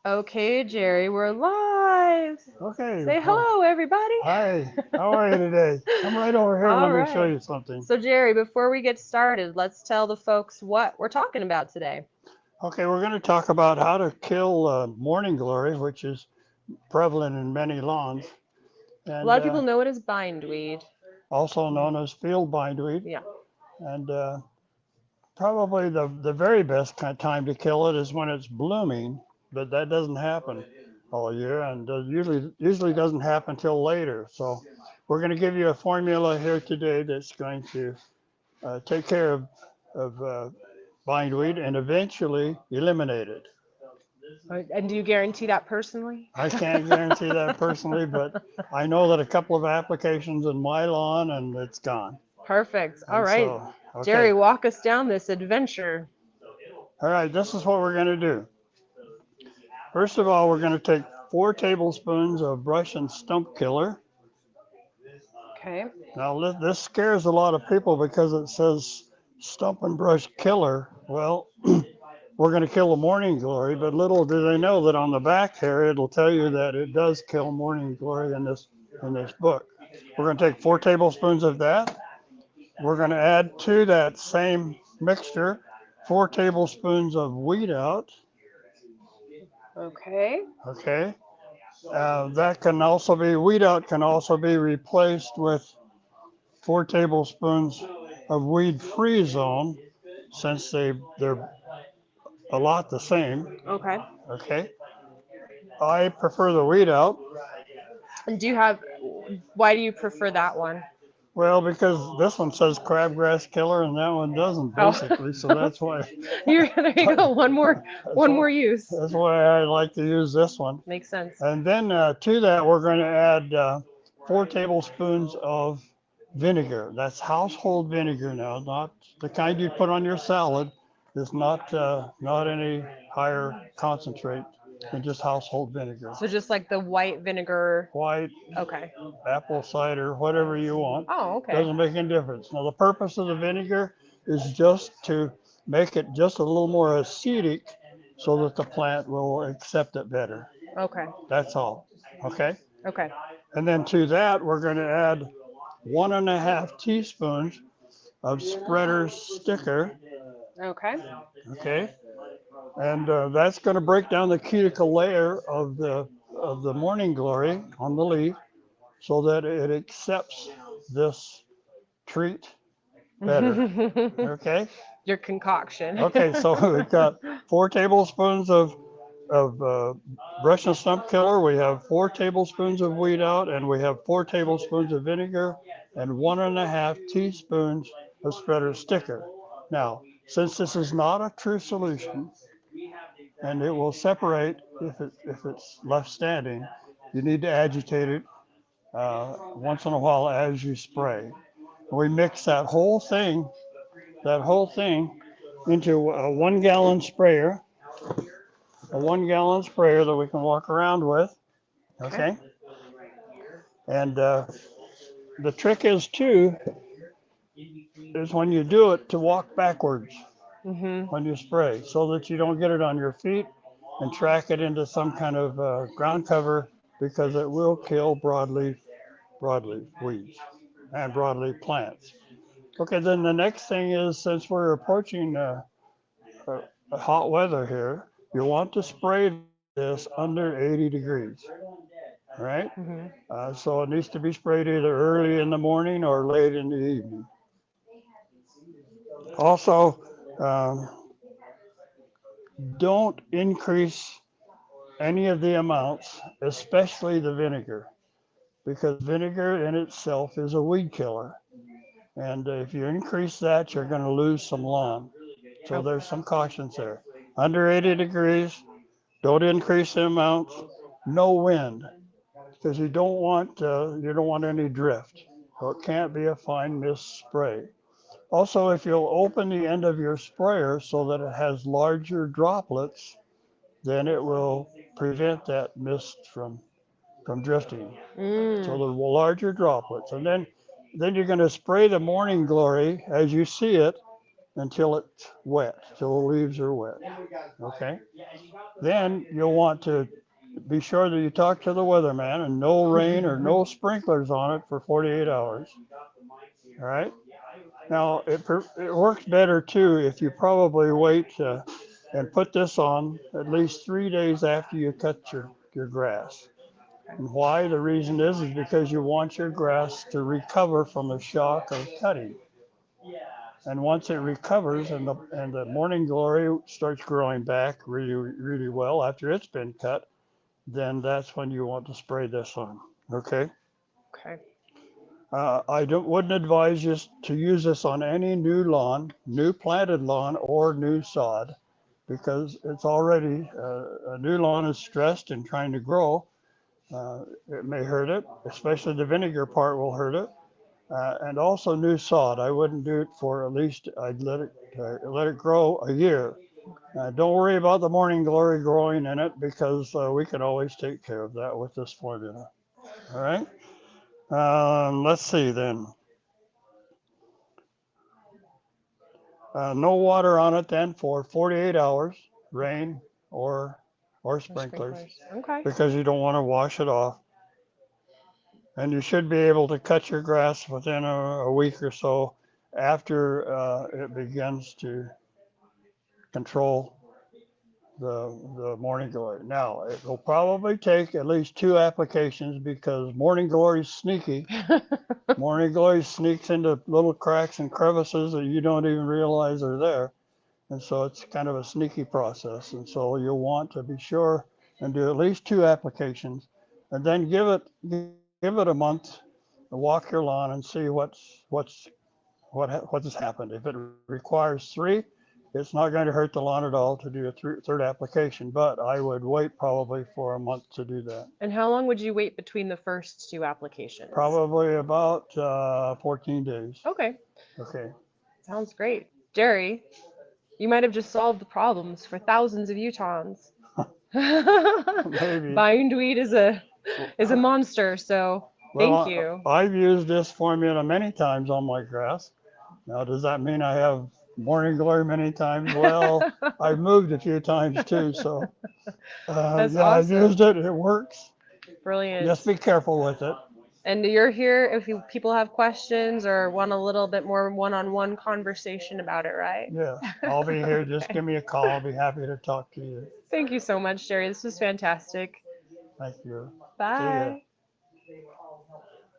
Okay, Jerry, we're live. Okay, Say well, hello, everybody. hi. How are you today? Come right over here and All let me show right. you something. So, Jerry, before we get started, let's tell the folks what we're talking about today. Okay, we're going to talk about how to kill morning glory, which is prevalent in many lawns, A and lot of people know it as bindweed. also known as field bindweed. Yeah. And probably the very best time to kill it is when it's blooming, but that doesn't happen all year, and usually doesn't happen till later. So we're going to give you a formula here today that's going to take care of bindweed and eventually eliminate it. And do you guarantee that personally? I can't guarantee that personally, but I know that a couple of applications in my lawn and it's gone. Perfect. All And right. so, Jerry, okay. walk us down this adventure. All right, this is what we're going to do. First of all, we're going to take 4 tablespoons of brush and stump killer. Okay. Now, this scares a lot of people because it says stump and brush killer. Well, we're going to kill the morning glory, but little do they know that on the back here it'll tell you that it does kill morning glory in this book. We're going to take 4 tablespoons of that. We're going to add to that same mixture 4 tablespoons of weed out. Okay. Okay, that can also be weed out can also be replaced with 4 tablespoons of weed free zone since they're a lot the same. Okay. Okay, I prefer the weed out. And why do you prefer that one? Well, because this one says crabgrass killer and that one doesn't Oh, basically, so that's why there you go. that's One why more use. that's why I like to use this one. Makes sense. And then to that we're going to add 4 tablespoons of vinegar. That's household vinegar now, not the kind you put on your salad. It's not any higher concentrate than just household vinegar. So just like the white vinegar. White, Okay. apple cider, whatever you want. Oh, okay. Doesn't make any difference. Now, the purpose of the vinegar is just to make it just a little more acidic so that the plant will accept it better. Okay. That's all. Okay. Okay. And then to that, we're going to add 1.5 teaspoons of spreader sticker. Okay. Okay. And that's going to break down the cuticle layer of the morning glory on the leaf so that it accepts this treat better. Okay. Your concoction. Okay. So we've got 4 tablespoons of brush and stump killer. We have 4 tablespoons of weed out, and we have 4 tablespoons of vinegar, and 1.5 teaspoons of spreader sticker. Now, since this is not a true solution, and it will separate if it's left standing, you need to agitate it once in a while as you spray. We mix that whole thing into a 1 gallon sprayer, that we can walk around with. Okay. Okay. And the trick is when you do it to walk backwards when you spray so that you don't get it on your feet and track it into some kind of ground cover because it will kill broadleaf weeds and broadleaf plants. Okay, then the next thing is since we're approaching hot weather here, you want to spray this under 80 degrees, right? So it needs to be sprayed either early in the morning or late in the evening. Also, um, don't increase any of the amounts, especially the vinegar, because vinegar in itself is a weed killer. And if you increase that, you're going to lose some lawn. So there's some cautions there. Under 80 degrees, don't increase the amounts. No wind, because you don't want any drift. So it can't be a fine mist spray. Also, if you'll open the end of your sprayer so that it has larger droplets, then it will prevent that mist from drifting. So the larger droplets. And then you're going to spray the morning glory as you see it until it's wet, till the leaves are wet. Okay? Then you'll want to be sure that you talk to the weatherman and no rain or no sprinklers on it for 48 hours. All right. Now, it works better too if you probably wait and put this on at least 3 days after you cut your grass. And why? The reason is because you want your grass to recover from the shock of cutting. And once it recovers and the morning glory starts growing back really, really well after it's been cut, then that's when you want to spray this on. Okay. Okay. I wouldn't advise you to use this on any new lawn, new planted lawn, or new sod, because it's already a new lawn is stressed and trying to grow. It may hurt it, especially the vinegar part will hurt it, and also new sod. I wouldn't do it for at least. I'd let it grow a year. Don't worry about the morning glory growing in it because we can always take care of that with this formula. All right. Let's see then. No water on it then for 48 hours, rain or sprinklers, Okay. because you don't want to wash it off. And you should be able to cut your grass within a week or so after it begins to control the morning glory. Now, it will probably take at least 2 applications because morning glory is sneaky. Morning glory sneaks into little cracks and crevices that you don't even realize are there. And so it's kind of a sneaky process. And so you'll want to be sure and do at least 2 applications and then give it a month to walk your lawn and see what has happened. If it requires 3, it's not going to hurt the lawn at all to do a third application, but I would wait probably for a month to do that. And how long would you wait between the first 2 applications? Probably about 14 days. Okay. Okay. Sounds great. Jerry, you might have just solved the problems for thousands of Utahns. Maybe. Bindweed is a monster, so thank you. I've used this formula many times on my grass. Now, does that mean I have morning glory many times? Well, I've moved a few times too, so That's yeah, awesome. I've used it. It works. Brilliant. Just be careful with it. And you're here if people have questions or want a little bit more one-on-one conversation about it, right? Yeah, I'll be here. Just give me a call. I'll be happy to talk to you. Thank you so much, Jerry. This was fantastic. Thank you. Bye.